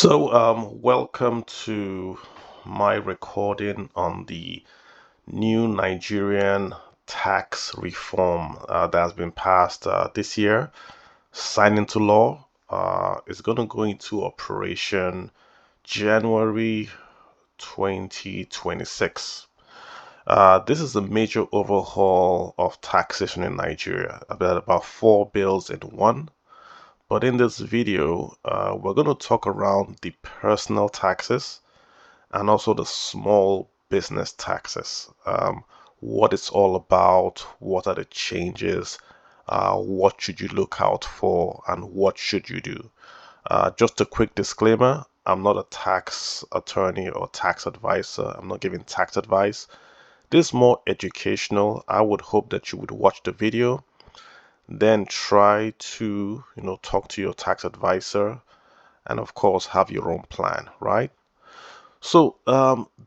Welcome to my recording on the new Nigerian tax reform that has been passed this year, signed into law. It's going to go into operation January 2026. This is a major overhaul of taxation in Nigeria, about four bills in one. But in this video, we're going to talk around the personal taxes and also the small business taxes. What it's all about, what are the changes, what should you look out for, and what should you do. Just a quick disclaimer, I'm not a tax attorney or tax advisor. I'm not giving tax advice. This is more educational. I would hope that you would watch the video, then try to, talk to your tax advisor, and of course have your own plan, right?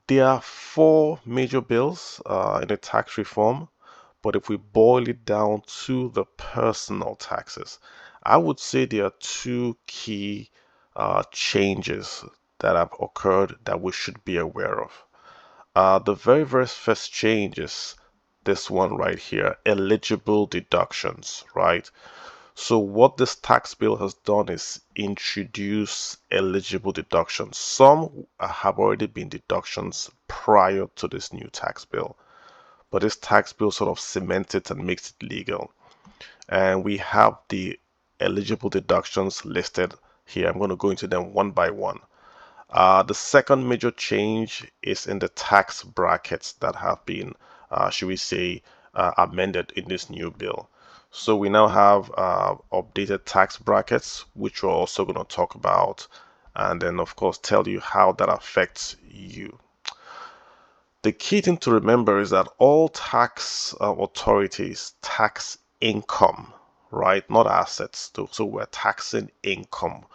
There are four major bills in the tax reform, but if we boil it down to the personal taxes, I would say there are two key changes that have occurred that we should be aware of. The very first change is this one right here, eligible deductions, right? So what this tax bill has done is introduce eligible deductions. Some have already been deductions prior to this new tax bill, but this tax bill sort of cements it and makes it legal. And we have the eligible deductions listed here. I'm going to go into them one by one. The second major change is in the tax brackets that have been, should we say, amended in this new bill. So we now have updated tax brackets, which we're also going to talk about, and then of course tell you how that affects you. The key thing to remember is that all tax authorities tax income, right? Not assets. So we're taxing income,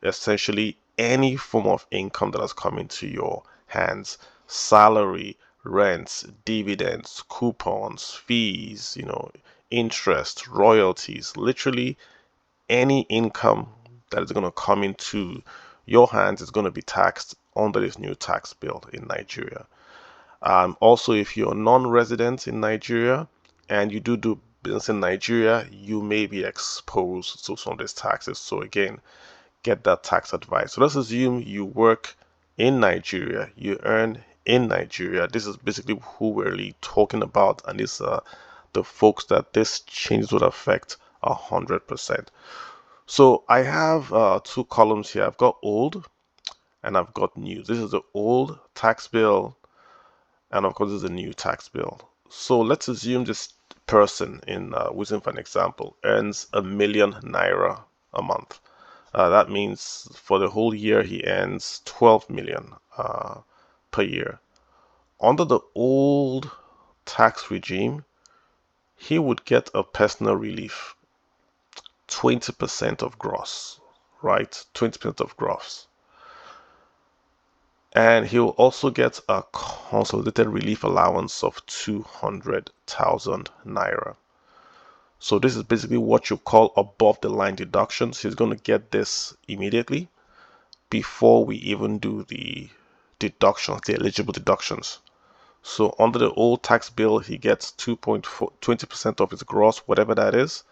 essentially any form of income that has come into your hands: salary, rents, dividends, coupons, fees, interest, royalties, literally any income that is going to come into your hands is going to be taxed under this new tax bill in Nigeria. Also, if you're non-resident in Nigeria and you do business in Nigeria, you may be exposed to some of these taxes. So again, get that tax advice. So let's assume you work in Nigeria, you earn in Nigeria. This is basically who we're really talking about, and these are the folks that this change would affect 100%. So I have two columns here. I've got old and I've got new. This is the old tax bill, and of course this is the new tax bill. So let's assume this person in using for an example earns ₦1 million a month. That means for the whole year he earns 12 million per year. Under the old tax regime, he would get a personal relief, 20% of gross, right? 20% of gross. And he will also get a consolidated relief allowance of 200,000 naira. So this is basically what you call above the line deductions. He's going to get this immediately before we even do the deductions, the eligible deductions. So under the old tax bill, he gets 20% of his gross, whatever that is,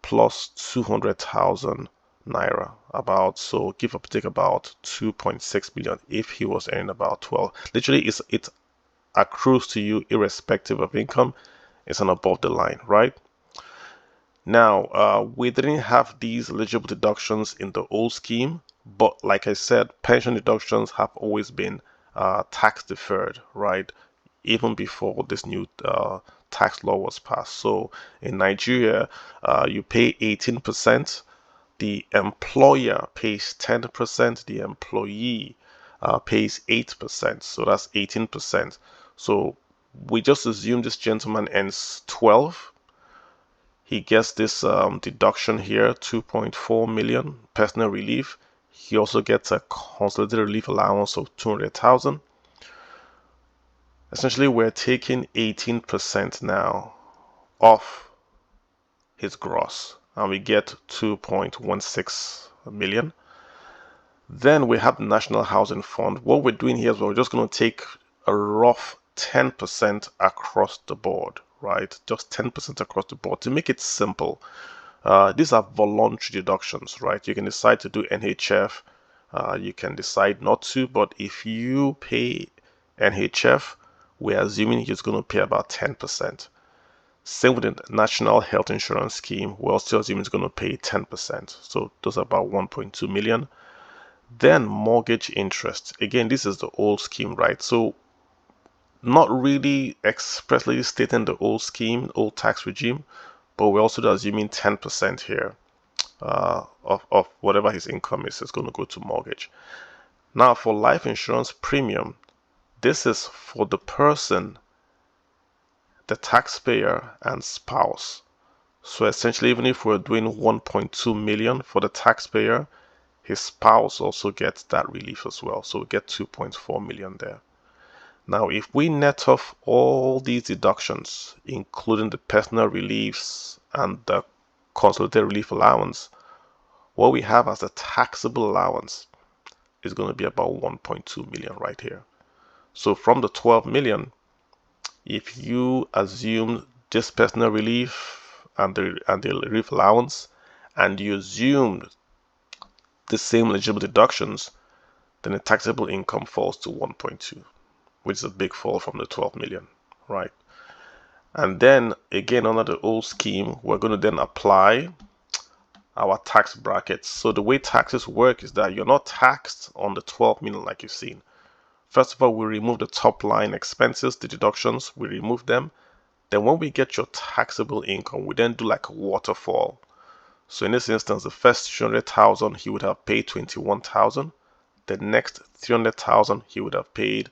plus 200,000 naira, about, so give or take about 2.6 million if he was earning about 12. Literally, it accrues to you irrespective of income. It's an above the line, right? Now, we didn't have these eligible deductions in the old scheme, but like I said, pension deductions have always been tax deferred, right? Even before this new tax law was passed. So in Nigeria, you pay 18%, the employer pays 10%, the employee pays 8%, so that's 18%. So we just assume this gentleman earns 12. He gets this deduction here, 2.4 million personal relief. He also gets a consolidated relief allowance of 200,000. Essentially, we're taking 18% now off his gross, and we get 2.16 million. Then we have the National Housing Fund. What we're doing here is we're just going to take a rough 10% across the board, right? Just 10% across the board to make it simple. These are voluntary deductions, right? You can decide to do NHF, you can decide not to, but if you pay NHF, we're assuming he's going to pay about 10%. Same with the National Health Insurance Scheme, we're also assuming he's going to pay 10%. So those are about 1.2 million. Then mortgage interest. Again, this is the old scheme, right? So not really expressly stating the old scheme, old tax regime, but we're also assuming 10% here of whatever his income is going to go to mortgage. Now for life insurance premium, this is for the person, the taxpayer, and spouse. So essentially, even if we're doing 1.2 million for the taxpayer, his spouse also gets that relief as well. So we get 2.4 million there. Now, if we net off all these deductions, including the personal reliefs and the consolidated relief allowance, what we have as a taxable allowance is going to be about 1.2 million right here. So from the 12 million, if you assume this personal relief and the relief allowance, and you assume the same eligible deductions, then the taxable income falls to 1.2, which is a big fall from the 12 million, right? And then again, under the old scheme, we're going to then apply our tax brackets. So the way taxes work is that you're not taxed on the 12 million like you've seen. First of all, we remove the top line expenses, the deductions, we remove them. Then when we get your taxable income, we then do like a waterfall. So in this instance, the first 300,000, he would have paid 21,000. The next 300,000, he would have paid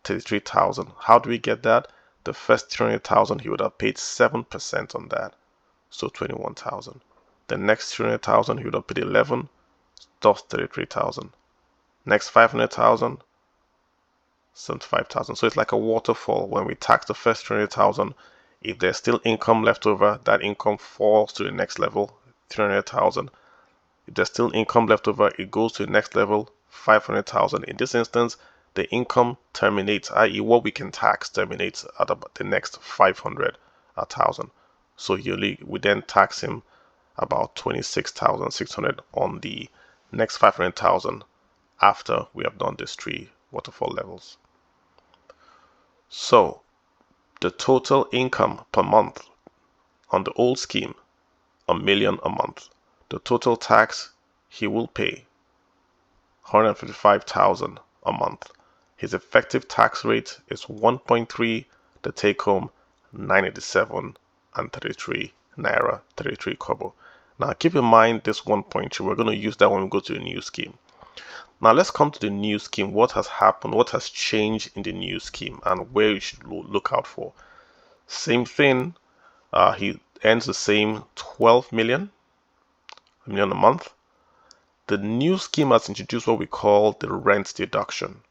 33,000. How do we get that? The first 300,000, he would have paid 7% on that, so 21,000. The next 300,000, he would have paid 11, thus 33,000. Next 500,000, 75,000. So it's like a waterfall. When we tax the first 300,000, if there's still income left over, that income falls to the next level, 300,000. If there's still income left over, it goes to the next level, 500,000. In this instance, the income terminates, i.e. what we can tax terminates at about the next 500,000. So we then tax him about 26,600 on the next 500,000 after we have done these three waterfall levels. So the total income per month on the old scheme, $1 million a month. The total tax he will pay, 155,000 a month. His effective tax rate is 1.3, the take home 987 and 33 naira, 33 kobo. Now keep in mind this 1.3, we're going to use that when we go to the new scheme. Now let's come to the new scheme. What has happened? What has changed in the new scheme and where you should look out for? Same thing. He earns the same 12 million a month. The new scheme has introduced what we call the rent deduction.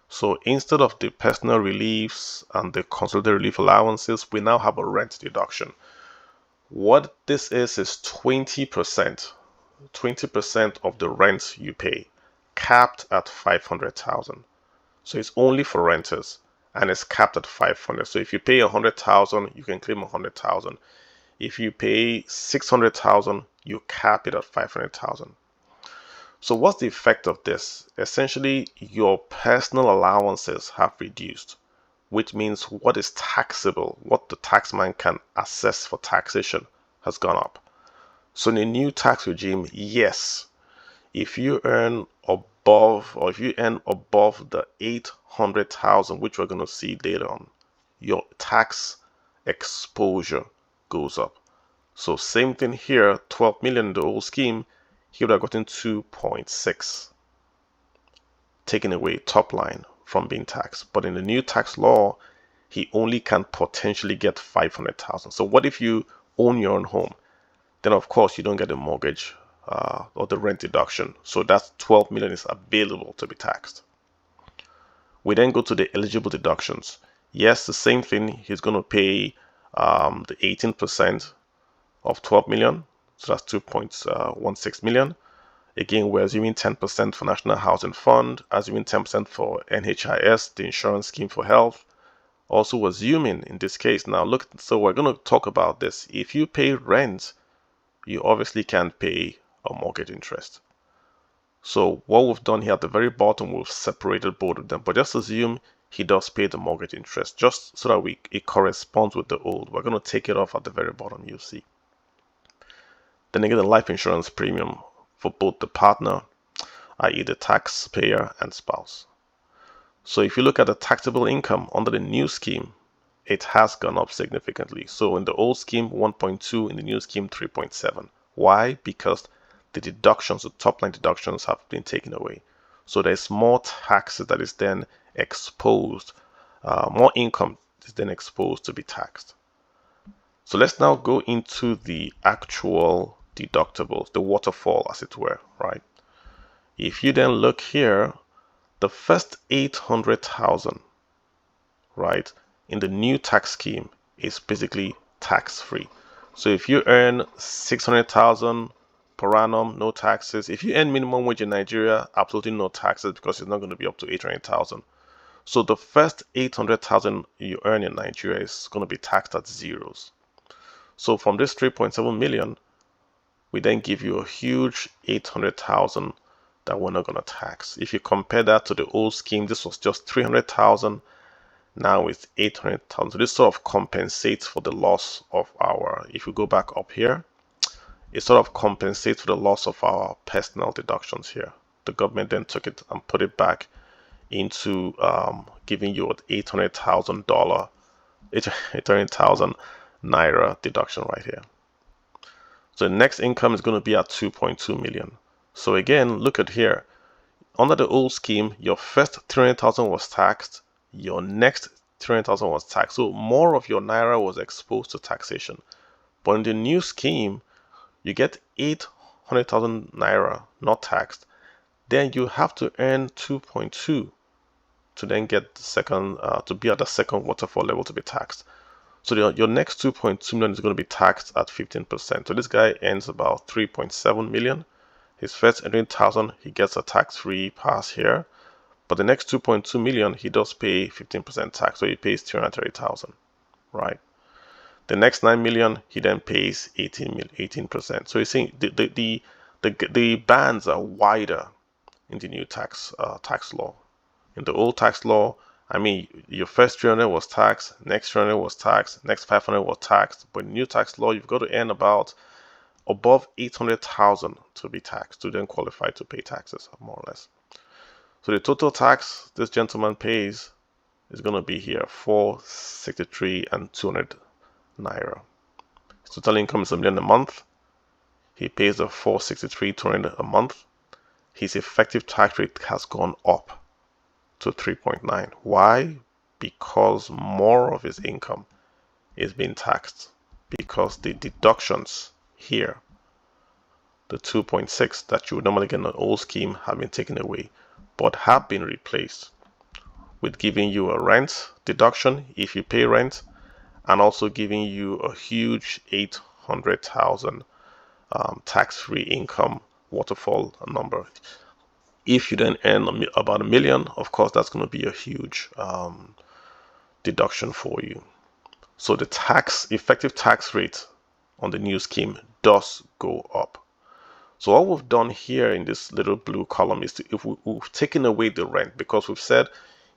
So instead of the personal reliefs and the consolidated relief allowances, we now have a rent deduction. What this is 20%. 20% of the rent you pay, capped at 500,000. So it's only for renters and it's capped at 500. So if you pay 100,000, you can claim 100,000. If you pay 600,000, you cap it at 500,000. So what's the effect of this? Essentially, your personal allowances have reduced, which means what is taxable, what the taxman can assess for taxation, has gone up. So in the new tax regime, yes, if you earn above the 800,000, which we're going to see later on, your tax exposure goes up. So same thing here, 12 million in the old scheme, he would have gotten 2.6, taking away top line from being taxed. But in the new tax law, he only can potentially get 500,000. So what if you own your own home? Then of course you don't get a mortgage or the rent deduction. So that's 12 million is available to be taxed. We then go to the eligible deductions. Yes, the same thing. He's going to pay the 18% of 12 million. So that's 2.16 million. Again, we're assuming 10% for National Housing Fund, assuming 10% for NHIS, the insurance scheme for health. Also assuming in this case, now look, so we're going to talk about this. If you pay rent, you obviously can't pay a mortgage interest. So what we've done here at the very bottom, we've separated both of them, but just assume he does pay the mortgage interest, just so that it corresponds with the old. We're going to take it off at the very bottom, you'll see. Then again, the life insurance premium for both the partner, i.e. the taxpayer and spouse. So if you look at the taxable income under the new scheme, it has gone up significantly. So in the old scheme, 1.2, in the new scheme, 3.7. Why? Because the deductions, the top line deductions have been taken away. So there's more taxes that is then exposed, more income is then exposed to be taxed. So let's now go into the actual deductibles, the waterfall as it were, right? If you then look here, the first 800,000, right, in the new tax scheme is basically tax-free. So if you earn 600,000 per annum, no taxes. If you earn minimum wage in Nigeria, absolutely no taxes because it's not going to be up to 800,000. So the first 800,000 you earn in Nigeria is going to be taxed at zeros. So from this 3.7 million, we then give you a huge 800,000 that we're not going to tax. If you compare that to the old scheme, this was just 300,000. Now it's 800,000. So this sort of compensates for the loss of our, if we go back up here, it sort of compensates for the loss of our personal deductions here. The government then took it and put it back into giving you an $800,000 naira deduction right here. So the next income is going to be at 2.2 million. So again, look at here. Under the old scheme, your first 300,000 was taxed, your next 300,000 was taxed. So more of your naira was exposed to taxation. But in the new scheme, you get 800,000 naira not taxed. Then you have to earn 2.2 to then get the second, to be at the second waterfall level to be taxed. So your next 2.2 million is going to be taxed at 15%. So this guy earns about 3.7 million. His first 100,000, he gets a tax-free pass here. But the next 2.2 million, he does pay 15% tax. So he pays 330,000, right? The next 9 million, he then pays 18%. So you're seeing the bands are wider in the new tax law. In the old tax law, I mean, your first 300 was taxed, next 300 was taxed, next 500 was taxed. But in new tax law, you've got to earn about above 800,000 to be taxed, to then qualify to pay taxes, more or less. So the total tax this gentleman pays is going to be here 463 and 200 naira. His total income is $1 million a month. He pays the 463, 200 a month. His effective tax rate has gone up to 3.9. Why? Because more of his income is being taxed, because the deductions here, the 2.6 that you would normally get in an old scheme, have been taken away, but have been replaced with giving you a rent deduction if you pay rent, and also giving you a huge 800,000 tax-free income waterfall number. If you then earn about $1 million, of course, that's going to be a huge deduction for you. So the effective tax rate on the new scheme does go up. So what we've done here in this little blue column is we've taken away the rent, because we've said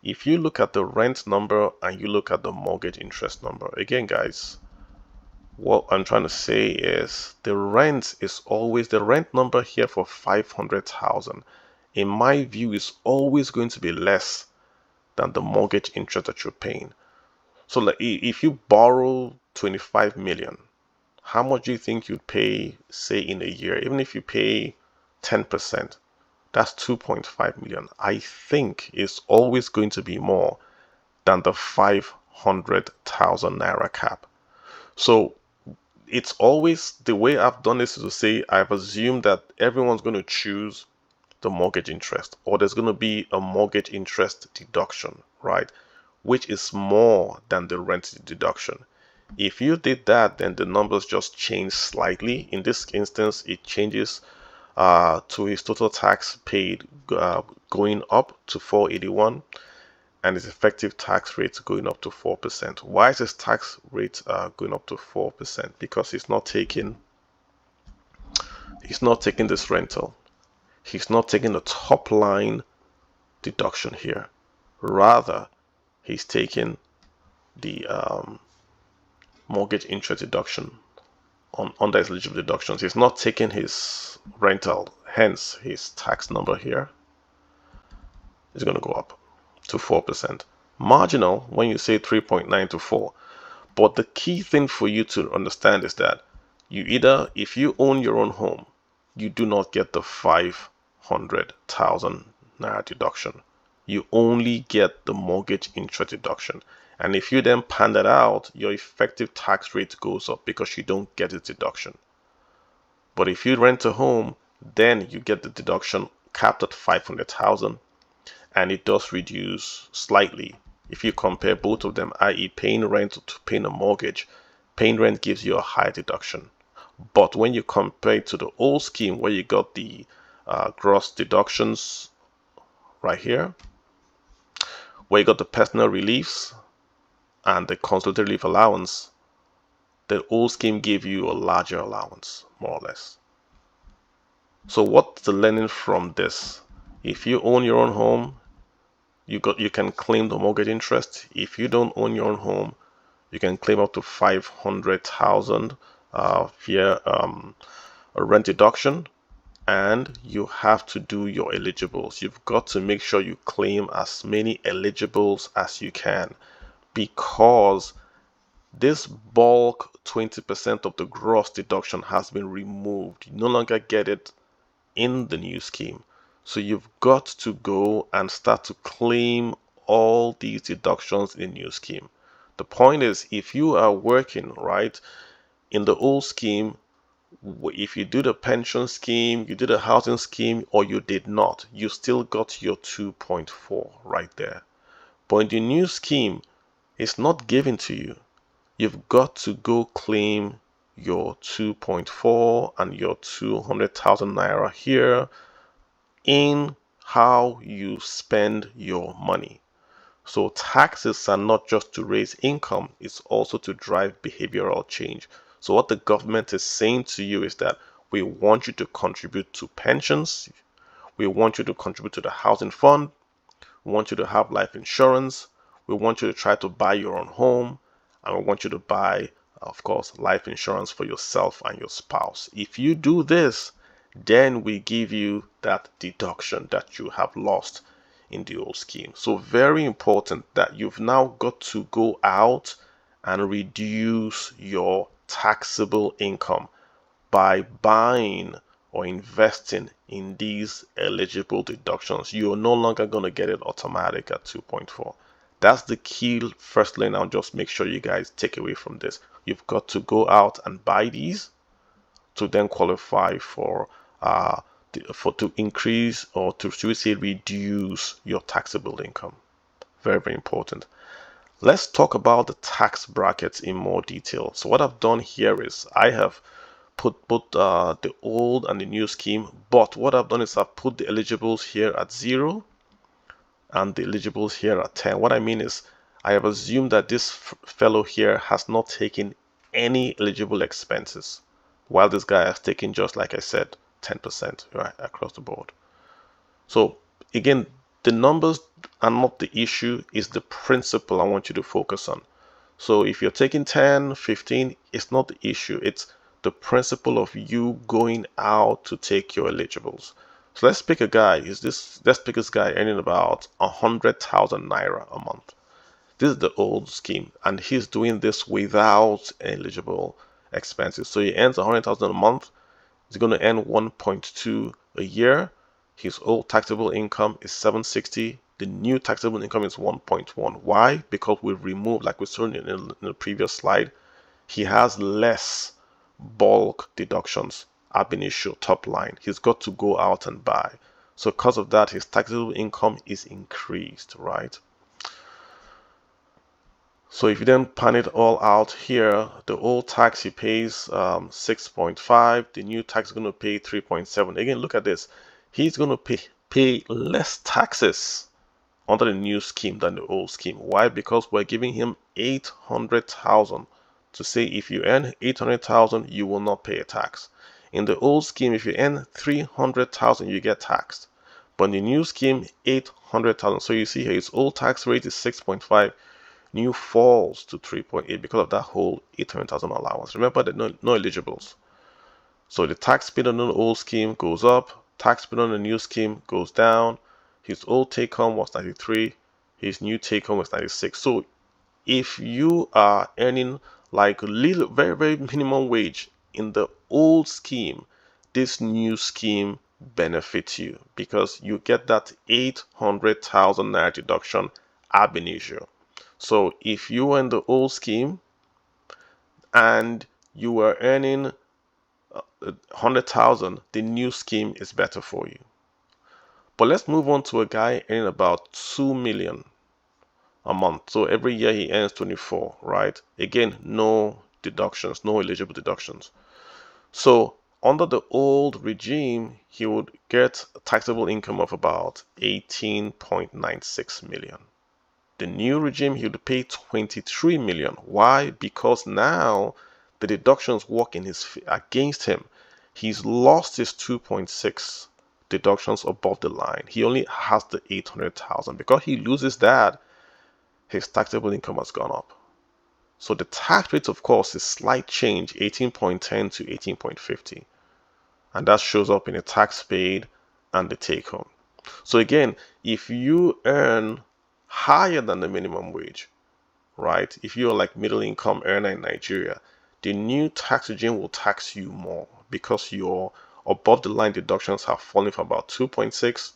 if you look at the rent number and you look at the mortgage interest number, again, guys, what I'm trying to say is the rent number here for 500,000, in my view, is always going to be less than the mortgage interest that you're paying. So like if you borrow 25 million, how much do you think you'd pay, say, in a year? Even if you pay 10%, that's 2.5 million. I think it's always going to be more than the 500,000 naira cap. So it's always, the way I've done this is to say I've assumed that everyone's going to choose the mortgage interest, or there's going to be a mortgage interest deduction, right, which is more than the rent deduction. If you did that, then the numbers just change slightly. In this instance, it changes to his total tax paid going up to 481, and his effective tax rate going up to 4%. Why is his tax rate going up to 4%? Because he's not taking this rental. He's not taking the top line deduction here. Rather, he's taking the mortgage interest deduction under his eligible deductions. He's not taking his rental, hence his tax number here is going to go up to 4%. Marginal when you say 3.9 to 4. But the key thing for you to understand is that if you own your own home, you do not get the 500,000 naira deduction. You only get the mortgage interest deduction. And if you then pan that out, your effective tax rate goes up because you don't get a deduction. But if you rent a home, then you get the deduction capped at 500,000, and it does reduce slightly. If you compare both of them, i.e. paying rent to paying a mortgage, paying rent gives you a higher deduction. But when you compare it to the old scheme where you got the gross deductions right here, where you got the personal reliefs and the consolidated relief allowance, the old scheme gave you a larger allowance, more or less. So what's the learning from this? If you own your own home, you can claim the mortgage interest. If you don't own your own home, you can claim up to 500,000 via a rent deduction, and you have to do your eligibles. You've got to make sure you claim as many eligibles as you can, because this bulk 20% of the gross deduction has been removed. You no longer get it in the new scheme. So you've got to go and start to claim all these deductions in the new scheme. The point is, if you are working right in the old scheme, if you do the pension scheme, you did a housing scheme, or you did not, you still got your 2.4 right there. But in the new scheme, it's not given to you. You've got to go claim your 2.4 and your 200,000 naira here in how you spend your money. So taxes are not just to raise income, it's also to drive behavioral change. So what the government is saying to you is that we want you to contribute to pensions, we want you to contribute to the housing fund, we want you to have life insurance, we want you to try to buy your own home, and we want you to buy, of course, life insurance for yourself and your spouse. If you do this, then we give you that deduction that you have lost in the old scheme. So very important that you've now got to go out and reduce your taxable income by buying or investing in these eligible deductions. You're no longer going to get it automatic at 2.4. That's the key first lane. I'll just make sure you guys take away from this. You've got to go out and buy these to then qualify for to increase, or to should we say reduce, your taxable income. Very, very important. Let's talk about the tax brackets in more detail. So what I've done here is I have put both the old and the new scheme, but what I've done is I've put the eligibles here at 0 and the eligibles here at 10. What I mean is I have assumed that this fellow here has not taken any eligible expenses, while this guy has taken, just like I said, 10% right across the board. So again, the numbers are not the issue, is the principle I want you to focus on. So if you're taking 10, 15, it's not the issue, it's the principle of you going out to take your eligibles. So let's pick a guy. Let's pick this guy earning about 100,000 naira a month. This is the old scheme, and he's doing this without eligible expenses. So he earns 100,000 a month. He's going to earn 1.2 a year. His old taxable income is 760. The new taxable income is 1.1. Why? Because we've removed, like we saw in the previous slide, he has less bulk deductions ab initio top line. He's got to go out and buy. So because of that, his taxable income is increased, right? So if you then pan it all out here, the old tax he pays 6.5, the new tax is going to pay 3.7. Again, look at this. He's going to pay less taxes under the new scheme than the old scheme. Why? Because we're giving him 800,000 to say if you earn 800,000, you will not pay a tax. In the old scheme, if you earn 300,000, you get taxed. But in the new scheme, 800,000. So you see here, his old tax rate is 6.5. New falls to 3.8 because of that whole 800,000 allowance. Remember that no eligibles. So the tax paid on the old scheme goes up, tax paid on the new scheme goes down. His old take home was 93, his new take home was 96. So if you are earning like a little, very minimum wage in the old scheme, this new scheme benefits you because you get that 800,000 naira deduction ab initio. So if you were in the old scheme and you were earning 100,000, the new scheme is better for you. But let's move on to a guy earning about 2 million a month. So every year he earns 24, right? Again, no deductions, no eligible deductions. So under the old regime, he would get a taxable income of about 18.96 million. The new regime, he would pay 23 million. Why? Because now the deductions work in his against him. He's lost his 2.6 deductions above the line. He only has the 800,000. Because he loses that, his taxable income has gone up. So the tax rate, of course, is slight change, 18.10 to 18.50. And that shows up in the tax paid and the take home. So again, if you earn higher than the minimum wage, right? If you're like middle income earner in Nigeria, the new tax regime will tax you more because your above the line deductions have fallen from about 2.6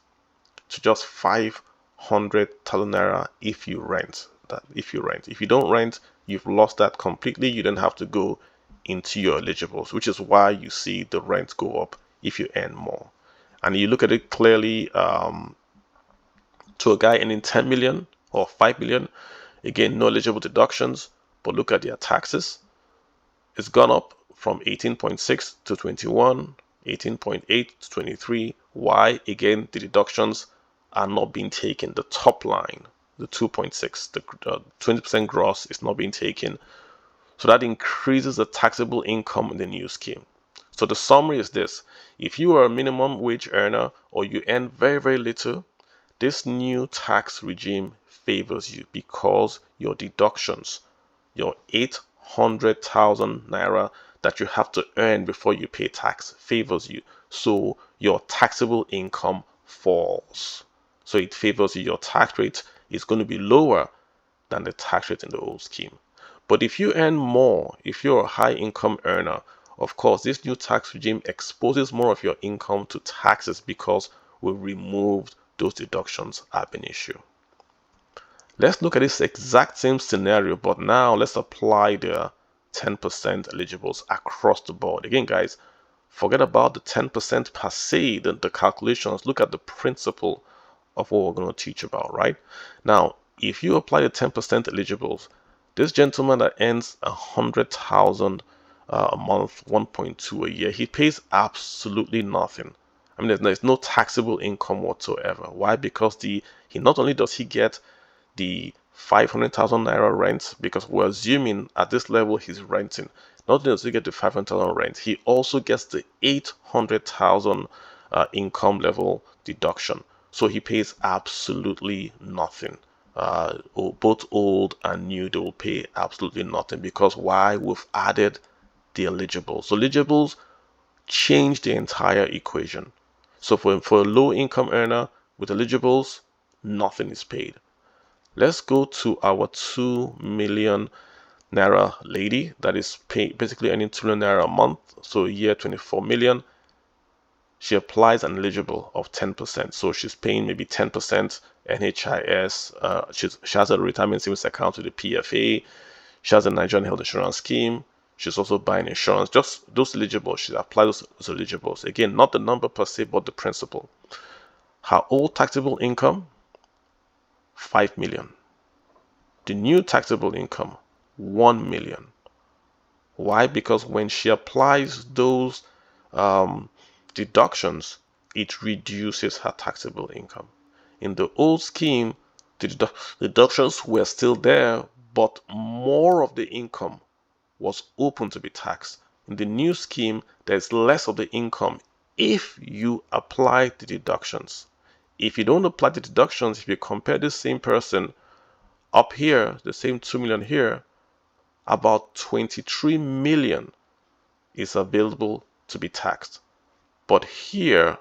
to just 500,000 naira if you rent. If you don't rent, you've lost that completely. You don't have to go into your eligibles, which is why you see the rent go up if you earn more. And you look at it clearly, to a guy earning 10 million or 5 million, again, no eligible deductions, but look at their taxes. It's gone up from 18.6 to 21, 18.8 to 23. Why? Again, the deductions are not being taken. The top line, the 2.6, the 20% gross is not being taken. So that increases the taxable income in the new scheme. So the summary is this. If you are a minimum wage earner or you earn very little, this new tax regime favors you because your deductions, your 800,000 naira that you have to earn before you pay tax favors you. So your taxable income falls. So it favors you. Your tax rate is going to be lower than the tax rate in the old scheme. But if you earn more, if you're a high income earner, of course, this new tax regime exposes more of your income to taxes because we removed those deductions ab initio. Let's look at this exact same scenario, but now let's apply the 10% eligibles across the board. Again, guys, forget about the 10% per se, the calculations. Look at the principle of what we're going to teach about, right? Now, if you apply the 10% eligibles, this gentleman that earns 100,000 a month, 1.2 a year, he pays absolutely nothing. I mean, there's no taxable income whatsoever. Why? Because he not only does he get the 500,000 naira rent, because we're assuming at this level he's renting. Not only does he get the 500,000 rent, he also gets the 800,000 income level deduction. So he pays absolutely nothing. Both old and new, they will pay absolutely nothing because why? We've added the eligibles. So eligibles change the entire equation. So for a low income earner with eligibles, nothing is paid. Let's go to our 2 million naira lady that is basically earning 2 million naira a month. So a year, 24 million. She applies an eligible of 10%. So she's paying maybe 10% NHIS. She has a retirement savings account with the PFA. She has a Nigerian health insurance scheme. She's also buying insurance. Just those eligibles. She applies those eligibles. Again, not the number per se, but the principle. Her old taxable income, 5 million. The new taxable income, 1 million. Why? Because when she applies those deductions, it reduces her taxable income. In the old scheme, the deductions were still there, but more of the income was open to be taxed. In the new scheme, there's less of the income if you apply the deductions. If you don't apply the deductions, if you compare the same person up here, the same 2 million here, about 23 million is available to be taxed. But here,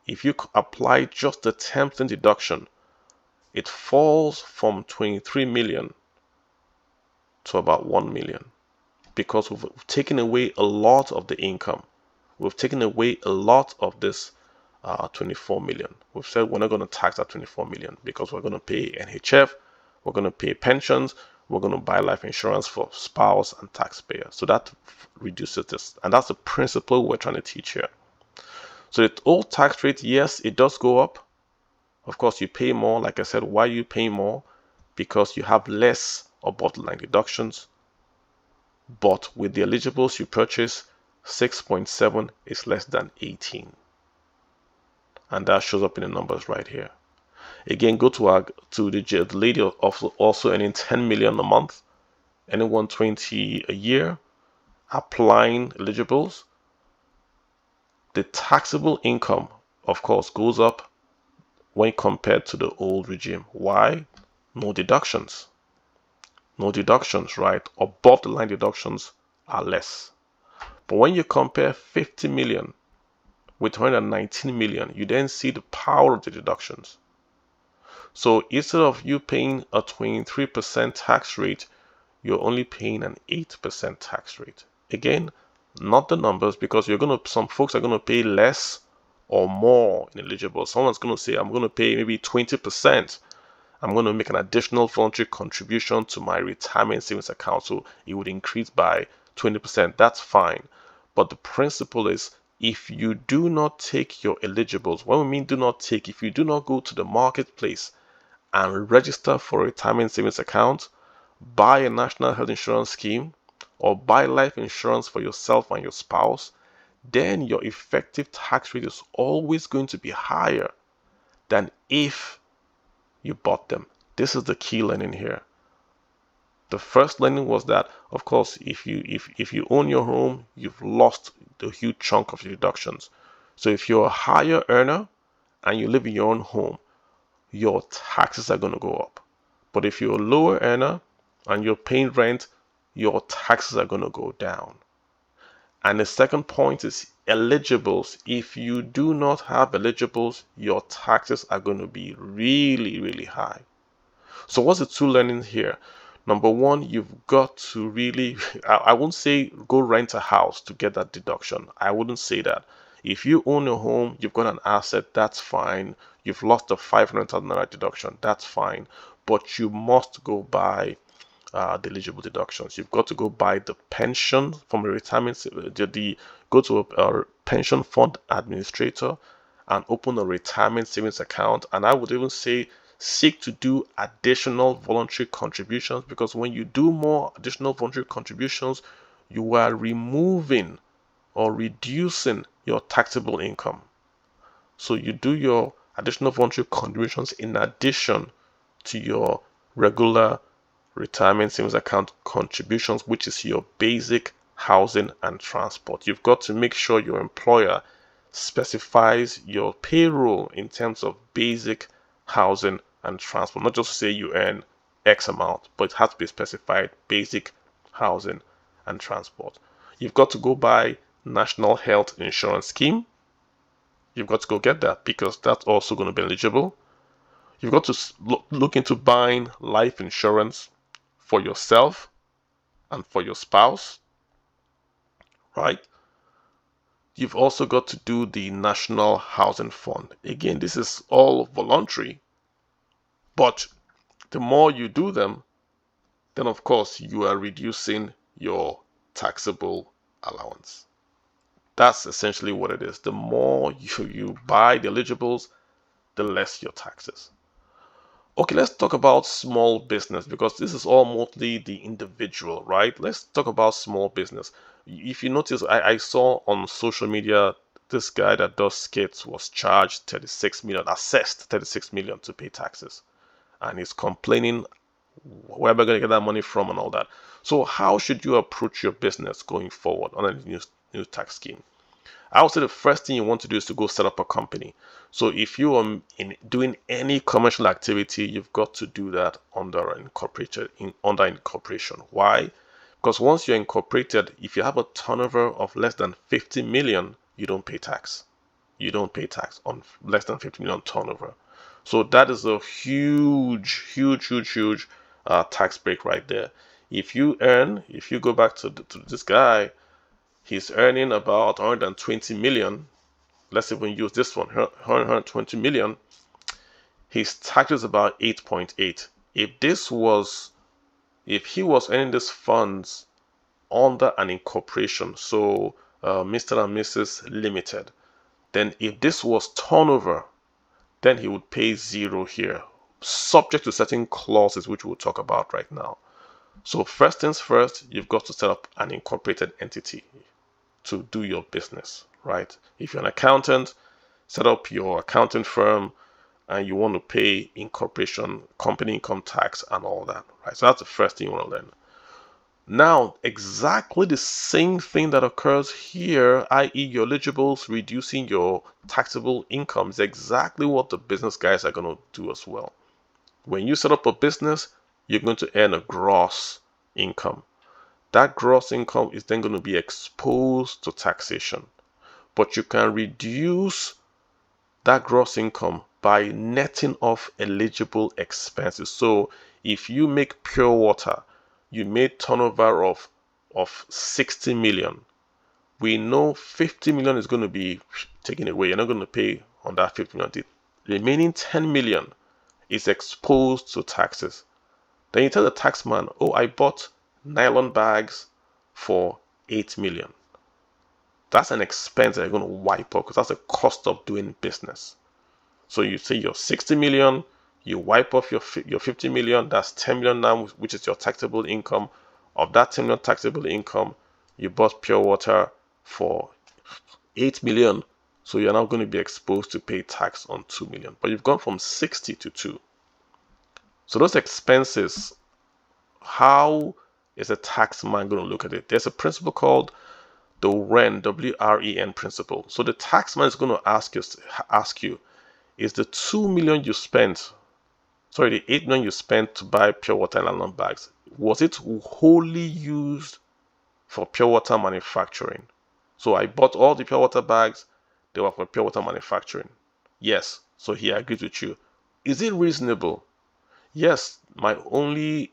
if you apply just the 10% deduction, it falls from 23 million to about 1 million because we've taken away a lot of the income. We've taken away a lot of this 24 million. We've said we're not going to tax that 24 million because we're going to pay NHF, we're going to pay pensions, we're going to buy life insurance for spouse and taxpayer. So that reduces this. And that's the principle we're trying to teach here. So the old tax rate, yes, it does go up. Of course, you pay more. Like I said, why you pay more? Because you have less above the line deductions. But with the eligibles you purchase, 6.7 is less than 18. And that shows up in the numbers right here. Again, go to the lady also earning 10 million a month, earning 120 a year, applying eligibles. The taxable income, of course, goes up when compared to the old regime. Why? No deductions. No deductions, right? Above the line deductions are less. But when you compare 50 million with 119 million, you then see the power of the deductions. So instead of you paying a 23% tax rate, you're only paying an 8% tax rate. Again, not the numbers, because some folks are gonna pay less or more in eligible. Someone's gonna say, I'm gonna pay maybe 20%. I'm going to make an additional voluntary contribution to my retirement savings account, so it would increase by 20%. That's fine. But the principle is, if you do not take your eligibles, when we mean do not take, if you do not go to the marketplace and register for a retirement savings account, buy a national health insurance scheme, or buy life insurance for yourself and your spouse, then your effective tax rate is always going to be higher than if you bought them. This is the key learning here. The first learning was that, of course, if you own your home, you've lost the huge chunk of your deductions. So if you're a higher earner and you live in your own home, your taxes are going to go up. But if you're a lower earner and you're paying rent, your taxes are going to go down. And the second point is eligibles. If you do not have eligibles, your taxes are going to be really, really high. So what's the two learnings here? Number one, you've got to really, I won't say go rent a house to get that deduction. I wouldn't say that. If you own a home, you've got an asset, that's fine. You've lost the 500,000 naira deduction, that's fine. But you must go buy the eligible deductions. You've got to go buy the pension from a retirement, go to a pension fund administrator and open a retirement savings account. And I would even say seek to do additional voluntary contributions, because when you do more additional voluntary contributions, you are removing or reducing your taxable income. So you do your additional voluntary contributions in addition to your regular retirement savings account contributions, which is your basic housing and transport. You've got to make sure your employer specifies your payroll in terms of basic housing and transport, not just say you earn X amount, but it has to be specified basic housing and transport. You've got to go buy national health insurance scheme. You've got to go get that because that's also going to be eligible. You've got to look into buying life insurance for yourself and for your spouse, right? You've also got to do the National Housing Fund. Again, this is all voluntary, but the more you do them, then of course you are reducing your taxable allowance. That's essentially what it is. The more you buy the eligibles, the less your taxes. Okay, let's talk about small business because this is all mostly the individual, right? Let's talk about small business. If you notice, I saw on social media this guy that does skits was charged 36 million, assessed 36 million to pay taxes. And he's complaining where am I going to get that money from and all that. So how should you approach your business going forward on a new tax scheme? I would say the first thing you want to do is to go set up a company. So if you are doing any commercial activity, you've got to do that under incorporation. Why? Because once you're incorporated, if you have a turnover of less than 50 million, you don't pay tax. You don't pay tax on less than 50 million turnover. So that is a huge tax break right there. If you go back to this guy, he's earning about 120 million. Let's even use this one, 120 million. His tax is about 8.8. If he was earning these funds under an incorporation, so Mr. and Mrs. Limited, then if this was turnover, then he would pay zero here, subject to certain clauses which we'll talk about right now. So first things first, you've got to set up an incorporated entity to do your business, right? If you're an accountant, set up your accounting firm and you want to pay incorporation, company income tax and all that, right? So that's the first thing you want to learn. Now, exactly the same thing that occurs here, i.e. your eligibles reducing your taxable income, is exactly what the business guys are going to do as well. When you set up a business, you're going to earn a gross income. That gross income is then going to be exposed to taxation. But you can reduce that gross income by netting off eligible expenses. So if you make pure water, you made turnover of 60 million. We know 50 million is going to be taken away. You're not going to pay on that 50 million. The remaining 10 million is exposed to taxes. Then you tell the taxman, oh, I bought nylon bags for 8 million. That's an expense that you're going to wipe off because that's the cost of doing business. So you say your 60 million, you wipe off your 50 million, that's 10 million now, which is your taxable income. Of that 10 million taxable income, you bought pure water for 8 million. So you're now going to be exposed to pay tax on 2 million. But you've gone from 60 to 2. So those expenses, how is a tax man going to look at it? There's a principle called the WREN principle. So the tax man is going to ask you, is the 2 million you spent, sorry, the 8 million you spent to buy pure water and nylon bags, was it wholly used for pure water manufacturing? So I bought all the pure water bags, they were for pure water manufacturing. Yes, so he agrees with you. Is it reasonable? Yes, my only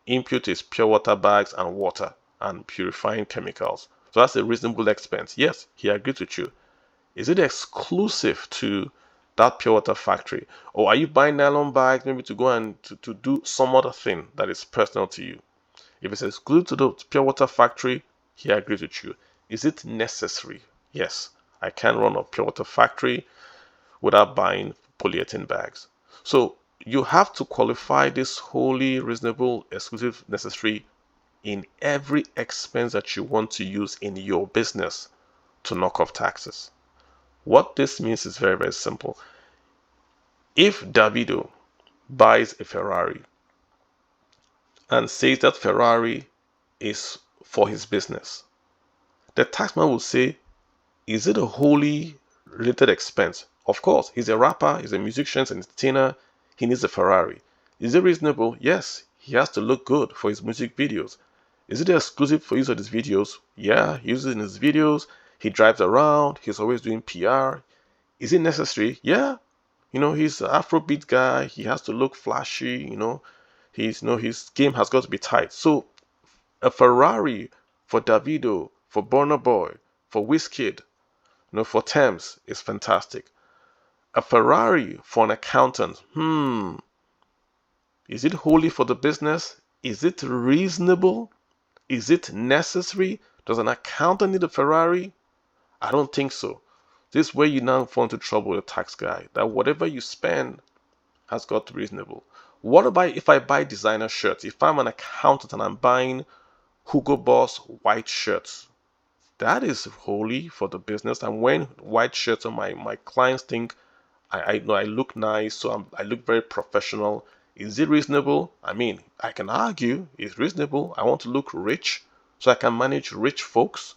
input is pure water bags and water and purifying chemicals. So that's a reasonable expense. Yes, he agrees with you. Is it exclusive to that pure water factory? Or are you buying nylon bags maybe to go and to do some other thing that is personal to you? If it's exclusive to the pure water factory, he agrees with you. Is it necessary? Yes, I can run a pure water factory without buying polyethylene bags. So you have to qualify this wholly reasonable, exclusive, necessary in every expense that you want to use in your business to knock off taxes. What this means is very, very simple. If Davido buys a Ferrari and says that Ferrari is for his business, the taxman will say, is it a wholly related expense? Of course, he's a rapper, he's a musician, he's an entertainer, he needs a Ferrari. Is it reasonable? Yes, he has to look good for his music videos. Is it exclusive for use of his videos? Yeah, he uses it in his videos, he drives around, he's always doing PR. Is it necessary? Yeah, he's an Afrobeat guy. He has to look flashy. His game has got to be tight. So a Ferrari for Davido, for Burna Boy, for Wizkid, for Thames is fantastic. A Ferrari for an accountant, is it wholly for the business? Is it reasonable? Is it necessary? Does an accountant need a Ferrari? I don't think so. This is where you now fall into trouble with a tax guy. That whatever you spend has got to be reasonable. What about if I buy designer shirts? If I'm an accountant and I'm buying Hugo Boss white shirts, that is holy for the business. I'm wearing white shirts, and my clients think I know I look nice, so I look very professional. Is it reasonable? I mean, I can argue it's reasonable. I want to look rich, so I can manage rich folks.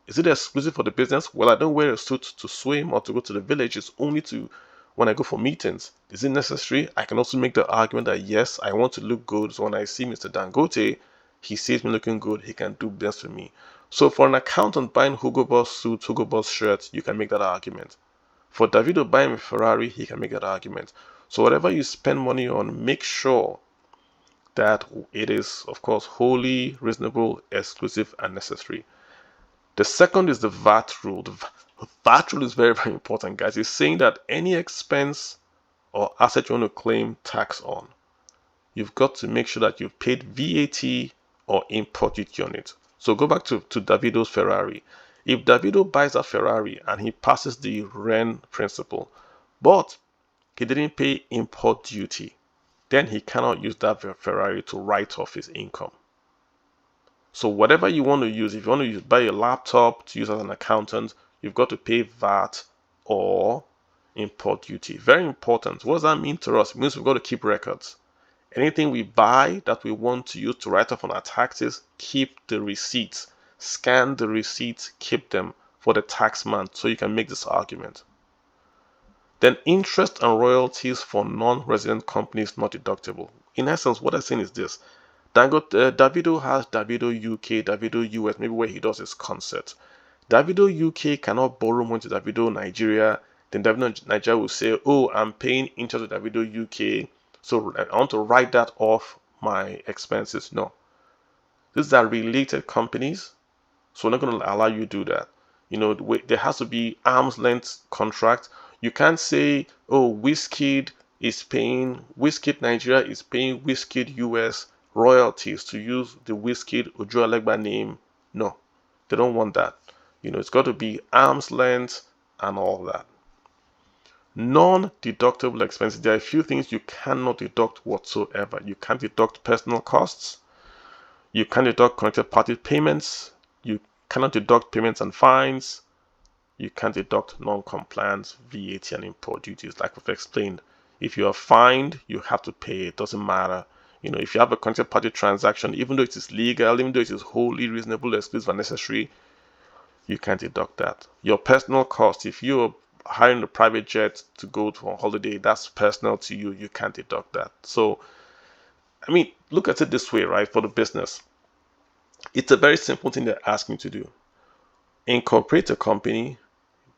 Is it exclusive for the business? Well, I don't wear a suit to swim or to go to the village. It's only to when I go for meetings. Is it necessary? I can also make the argument that yes, I want to look good. So when I see Mr. Dangote, he sees me looking good. He can do business with me. So for an accountant buying Hugo Boss suits, Hugo Boss shirts, you can make that argument. For Davido buying a Ferrari, he can make that argument. So whatever you spend money on, make sure that it is, of course, wholly reasonable, exclusive, and necessary. The second is the VAT rule. The VAT rule is very, very important, guys. It's saying that any expense or asset you want to claim tax on, you've got to make sure that you've paid VAT or import duty on it. So go back to Davido's Ferrari. If Davido buys a Ferrari and he passes the REN principle, but he didn't pay import duty, then he cannot use that Ferrari to write off his income. So whatever you want to use, if you want to buy a laptop to use as an accountant, you've got to pay VAT or import duty. Very important. What does that mean to us? It means we've got to keep records. Anything we buy that we want to use to write off on our taxes, keep the receipts. Scan the receipts, keep them for the tax man so you can make this argument. Then interest and royalties for non-resident companies not deductible. In essence, what I'm saying is this. Davido has Davido UK, Davido US, maybe where he does his concert. Davido UK cannot borrow money to Davido Nigeria. Then Davido Nigeria will say, oh, I'm paying interest to Davido UK, so I want to write that off my expenses. No. These are related companies, so we're not going to allow you to do that. You know, there has to be arm's length contract. You can't say, oh, Wizkid Nigeria is paying Wizkid US royalties to use the Wizkid Ojuelegba name. No, they don't want that. You know, it's got to be arm's length and all that. Non-deductible expenses. There are a few things you cannot deduct whatsoever. You can't deduct personal costs. You can't deduct connected party payments. You cannot deduct payments and fines. You can't deduct non-compliance, VAT, and import duties. Like we've explained, if you are fined, you have to pay. It doesn't matter. You know, if you have a connected party transaction, even though it is legal, even though it is wholly reasonable, exclusive, and necessary, you can't deduct that. Your personal cost, if you're hiring a private jet to go to a holiday, that's personal to you. You can't deduct that. So, I mean, look at it this way, right? For the business, it's a very simple thing they're asking you to do. Incorporate a company,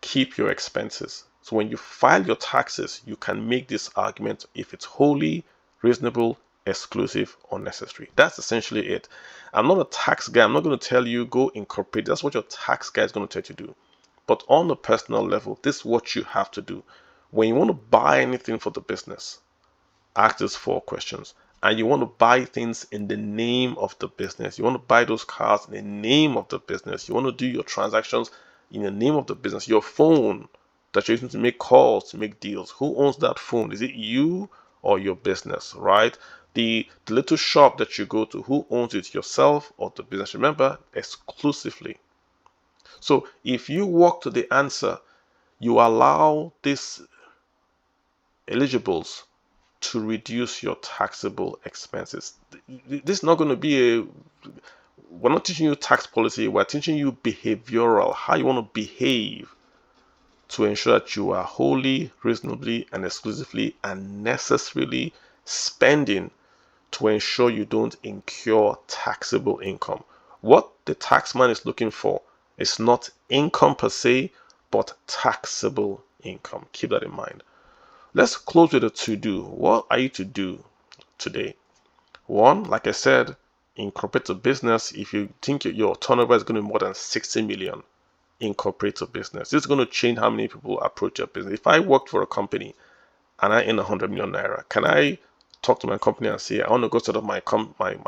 keep your expenses. So when you file your taxes, you can make this argument if it's wholly reasonable, exclusive, or necessary. That's essentially it. I'm not a tax guy. I'm not going to tell you go incorporate. That's what your tax guy is going to tell you to do. But on a personal level, this is what you have to do. When you want to buy anything for the business, ask these 4 questions. And you want to buy things in the name of the business. You want to buy those cars in the name of the business. You want to do your transactions in the name of the business. Your phone that you're using to make calls, to make deals. Who owns that phone? Is it you or your business, right? The little shop that you go to, who owns it, yourself or the business? Remember, exclusively. So if you walk to the answer, you allow these eligibles to reduce your taxable expenses. This is not going to be we're not teaching you tax policy, we're teaching you behavioral, how you want to behave to ensure that you are wholly, reasonably, and exclusively and necessarily spending to ensure you don't incur taxable income. What the taxman is looking for is not income per se, but taxable income. Keep that in mind. Let's close with a to-do. What are you to do today? 1, like I said, incorporate a business. If you think your turnover is going to be more than 60 million, incorporate a business. This is going to change how many people approach your business. If I worked for a company and I earn 100 million naira, can I talk to my company and say, I want to go set up my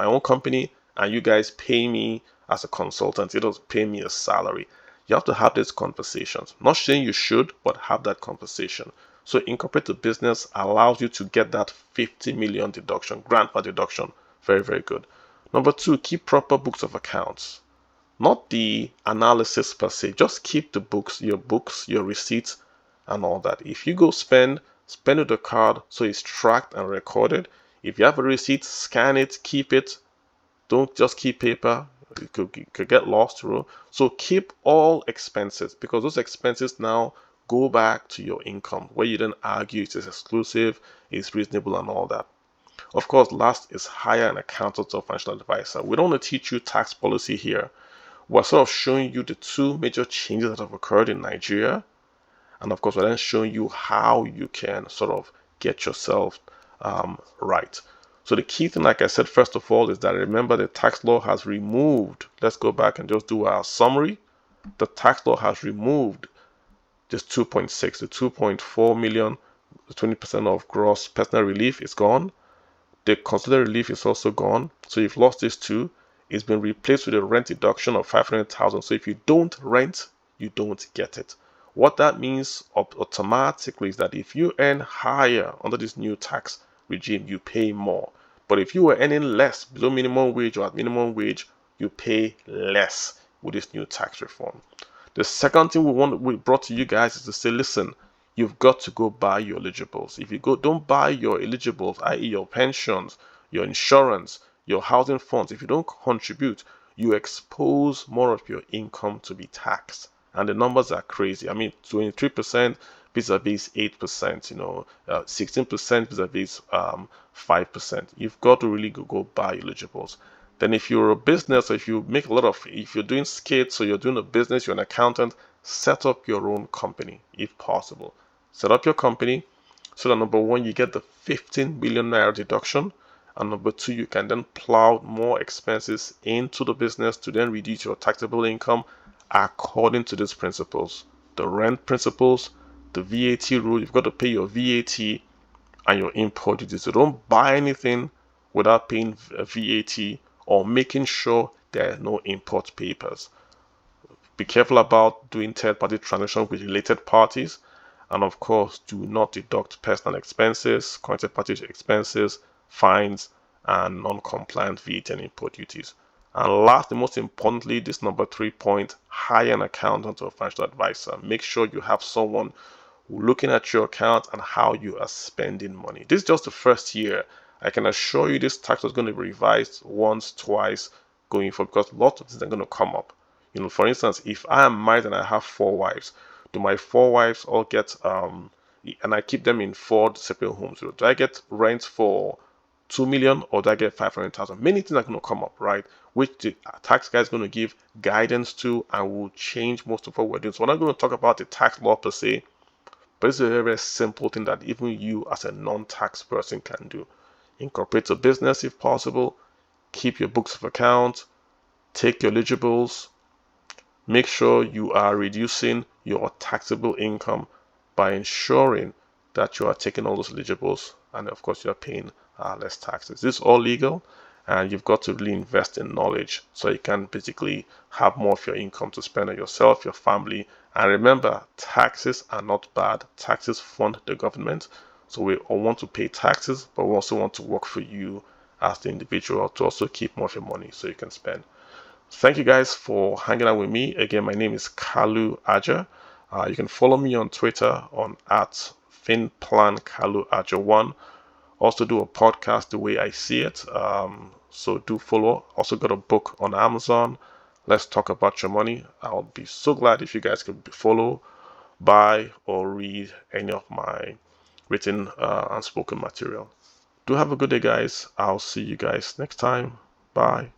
own company and you guys pay me as a consultant? You don't pay me a salary. You have to have these conversations. I'm not saying you should, but have that conversation. So incorporated business allows you to get that 50 million deduction, grandfather deduction. Very, very good. Number two, keep proper books of accounts. Not the analysis per se, just keep the books, your receipts, and all that. If you go spend with the card so it's tracked and recorded. If you have a receipt, scan it, keep it. Don't just keep paper. You could get lost, bro. So keep all expenses, because those expenses now go back to your income, where you then argue it is exclusive, it's reasonable, and all that. Of course, last is hire an accountant or financial advisor. We don't want to teach you tax policy here. We're sort of showing you the two major changes that have occurred in Nigeria. And of course, we're then showing you how you can sort of get yourself right. So the key thing, like I said, first of all, is that remember the tax law has removed, let's go back and just do our summary. The tax law has removed this 2.6, the 2.4 million, the 20% of gross personal relief is gone. The considered relief is also gone. So you've lost this too. It's been replaced with a rent deduction of 500,000. So if you don't rent, you don't get it. What that means automatically is that if you earn higher under this new tax regime, you pay more. But if you were earning less, below minimum wage or at minimum wage, you pay less with this new tax reform. The second thing we brought to you guys is to say, listen, you've got to go buy your eligibles. If you don't buy your eligibles, i.e. your pensions, your insurance, your housing funds, if you don't contribute, you expose more of your income to be taxed. And the numbers are crazy. I mean, 23% vis-a-vis 8%, 16% vis-a-vis 5%. You've got to really go buy eligibles. Then if you're a business, or if you're doing skits, or you're doing a business, you're an accountant, set up your own company if possible. Set up your company so that number one, you get the 15 billion naira deduction, and number two, you can then plow more expenses into the business to then reduce your taxable income according to these principles. The rent principles, the VAT rule, you've got to pay your VAT and your import duties. So don't buy anything without paying VAT or making sure there are no import papers. Be careful about doing third-party transactions with related parties. And of course, do not deduct personal expenses, connected party expenses, fines, and non-compliant VAT and import duties. And last, and most importantly, this number 3 point, hire an accountant or financial advisor. Make sure you have someone looking at your account and how you are spending money. This is just the first year. I can assure you this tax is going to be revised once, twice going forward, because lots of things are going to come up. For instance, if I am married and I have 4 wives, do my 4 wives all get and I keep them in 4 separate homes? Do I get rent for 2 million or do I get 500,000? Many things are going to come up, right? Which the tax guy is going to give guidance to and will change most of what we're doing. So we're not going to talk about the tax law per se, but it's a very, very simple thing that even you as a non-tax person can do. Incorporate a business if possible, keep your books of account, take your eligibles, make sure you are reducing your taxable income by ensuring that you are taking all those eligibles, and of course you are paying less taxes. This is all legal, and you've got to really invest in knowledge so you can basically have more of your income to spend on yourself, your family. And remember, taxes are not bad. Taxes fund the government, so we all want to pay taxes, but we also want to work for you as the individual to also keep more of your money so you can spend. Thank you guys for hanging out with me. Again, my name is Kalu Aja. You can follow me on Twitter on @FinPlanKaluAja1. Also do a podcast the way I see it. So do follow. Also got a book on Amazon. Let's talk about your money. I'll be so glad if you guys could follow, buy, or read any of my written and spoken material. Do have a good day, guys. I'll see you guys next time. Bye.